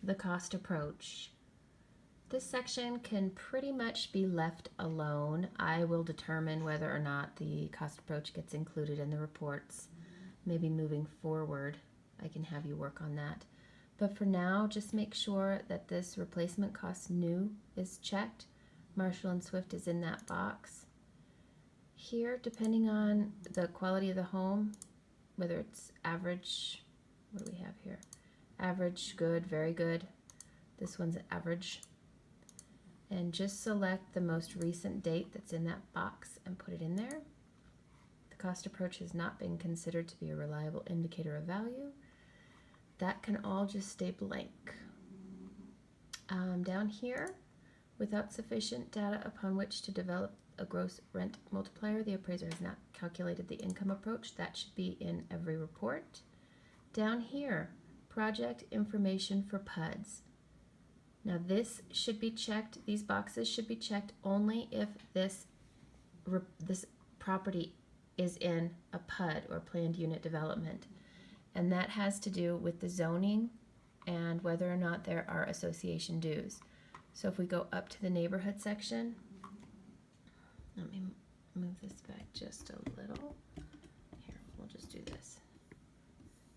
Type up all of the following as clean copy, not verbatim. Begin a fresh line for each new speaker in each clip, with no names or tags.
the cost approach. This section can pretty much be left alone. I will determine whether or not the cost approach gets included in the reports. Maybe moving forward, I can have you work on that. But for now, just make sure that this replacement cost new is checked. Marshall and Swift is in that box. Here, depending on the quality of the home, whether it's average, what do we have here? Average, good, very good. This one's average. And just select the most recent date that's in that box and put it in there. The cost approach has not been considered to be a reliable indicator of value. That can all just stay blank. Down here, without sufficient data upon which to develop a gross rent multiplier, the appraiser has not calculated the income approach. That should be in every report. Down here, project information for PUDs. Now this should be checked, these boxes should be checked only if this property is in a PUD or planned unit development. And that has to do with the zoning and whether or not there are association dues. So if we go up to the neighborhood section, let me move this back just a little. Here, we'll just do this.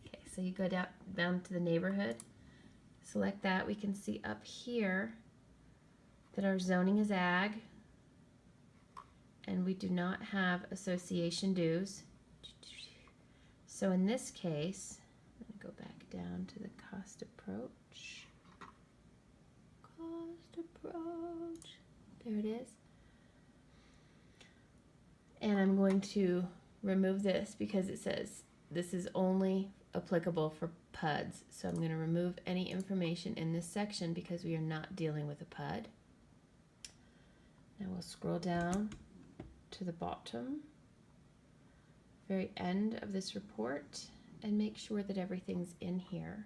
Okay, so you go down to the neighborhood. Select that. We can see up here that our zoning is ag and we do not have association dues. So in this case, I'm going to go back down to the cost approach. Cost approach. There it is. And I'm going to remove this because it says this is only applicable for PUDs. So I'm going to remove any information in this section because we are not dealing with a PUD. Now we'll scroll down to the bottom, very end of this report, and make sure that everything's in here.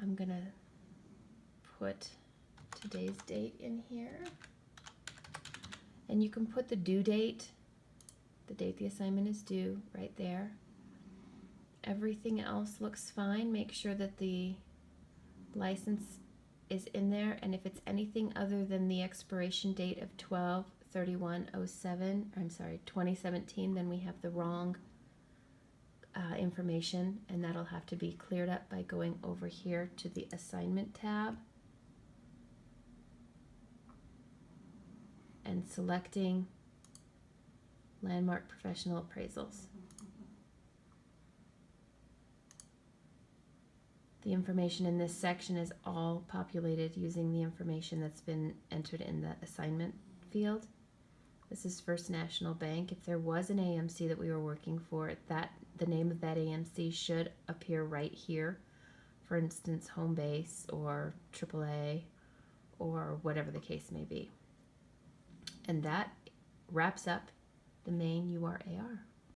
I'm going to put today's date in here. And you can put the due date, the date the assignment is due, right there. Everything else looks fine. Make sure that the license is in there, and if it's anything other than the expiration date of 2017, then we have the wrong information, and that'll have to be cleared up by going over here to the assignment tab and selecting Landmark Professional Appraisals. The information in this section is all populated using the information that's been entered in the assignment field. This is First National Bank. If there was an AMC that we were working for, the name of that AMC should appear right here. For instance, Home Base or AAA or whatever the case may be. And that wraps up the main URAR.